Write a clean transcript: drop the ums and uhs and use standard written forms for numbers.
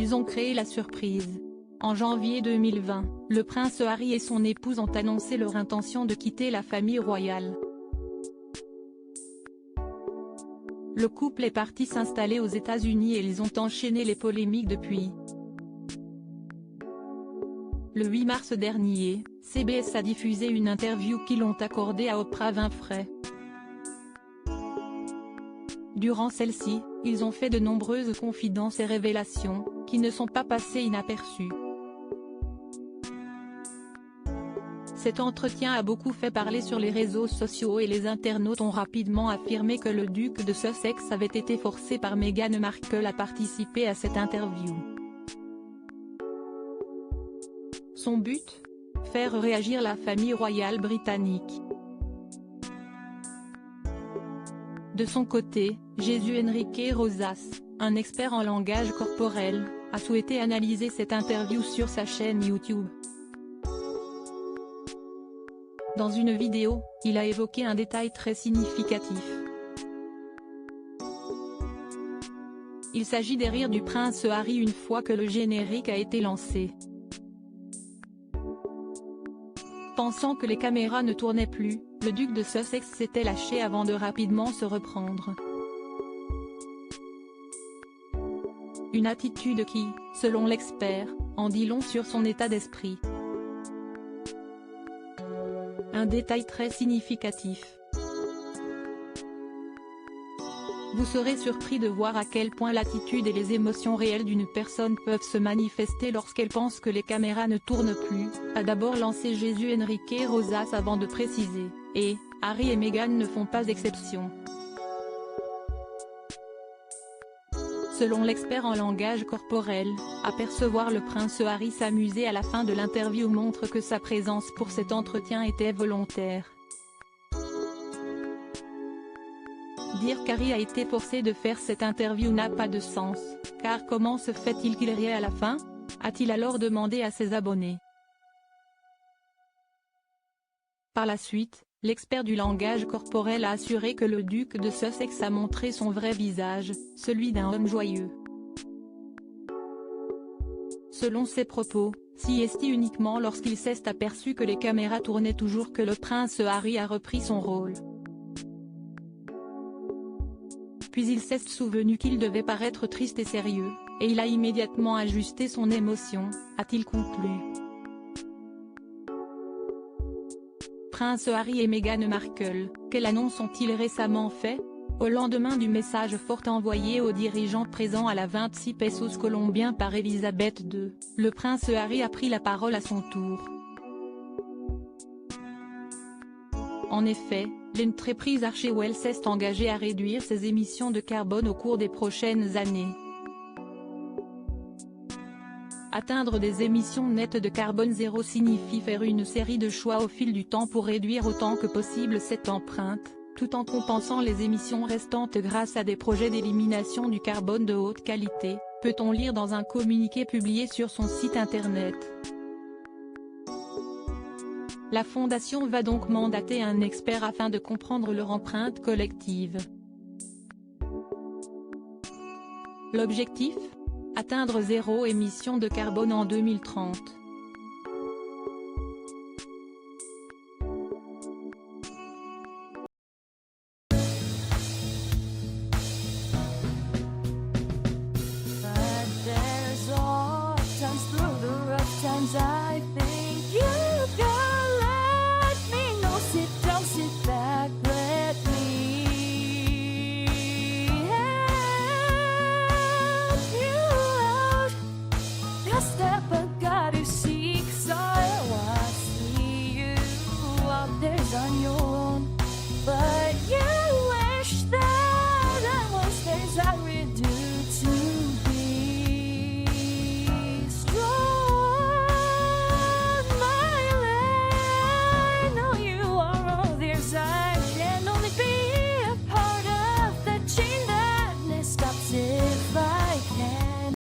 ils ont créé la surprise. En janvier 2020, le prince Harry et son épouse ont annoncé leur intention de quitter la famille royale. Le couple est parti s'installer aux États-Unis et ils ont enchaîné les polémiques depuis. Le 8 mars dernier, CBS a diffusé une interview qu'ils ont accordée à Oprah Winfrey. Durant celle-ci, ils ont fait de nombreuses confidences et révélations, qui ne sont pas passées inaperçues. Cet entretien a beaucoup fait parler sur les réseaux sociaux et les internautes ont rapidement affirmé que le duc de Sussex avait été forcé par Meghan Markle à participer à cette interview. Son but ? Faire réagir la famille royale britannique. De son côté, Jesús Enrique Rosas, un expert en langage corporel, a souhaité analyser cette interview sur sa chaîne YouTube. Dans une vidéo, il a évoqué un détail très significatif. Il s'agit des rires du prince Harry une fois que le générique a été lancé. Pensant que les caméras ne tournaient plus, le duc de Sussex s'était lâché avant de rapidement se reprendre. Une attitude qui, selon l'expert, en dit long sur son état d'esprit. Un détail très significatif. Vous serez surpris de voir à quel point l'attitude et les émotions réelles d'une personne peuvent se manifester lorsqu'elle pense que les caméras ne tournent plus, a d'abord lancé Jesús Enrique Rosas avant de préciser, et Harry et Meghan ne font pas exception. Selon l'expert en langage corporel, apercevoir le prince Harry s'amuser à la fin de l'interview montre que sa présence pour cet entretien était volontaire. Dire qu'Harry a été forcé de faire cette interview n'a pas de sens, car comment se fait-il qu'il rie à la fin ? A-t-il alors demandé à ses abonnés. Par la suite, l'expert du langage corporel a assuré que le duc de Sussex a montré son vrai visage, celui d'un homme joyeux. Selon ses propos, est uniquement lorsqu'il s'est aperçu que les caméras tournaient toujours que le prince Harry a repris son rôle. Puis il s'est souvenu qu'il devait paraître triste et sérieux, et il a immédiatement ajusté son émotion, a-t-il conclu. Prince Harry et Meghan Markle, quelle annonce ont-ils récemment fait ? Au lendemain du message fort envoyé aux dirigeants présents à la 26 pesos colombiens par Elisabeth II, le prince Harry a pris la parole à son tour. En effet, l'entreprise Archewell s'est engagée à réduire ses émissions de carbone au cours des prochaines années. Atteindre des émissions nettes de carbone zéro signifie faire une série de choix au fil du temps pour réduire autant que possible cette empreinte, tout en compensant les émissions restantes grâce à des projets d'élimination du carbone de haute qualité, peut-on lire dans un communiqué publié sur son site internet. La fondation va donc mandater un expert afin de comprendre leur empreinte collective. L'objectif ? Atteindre zéro émission de carbone en 2030.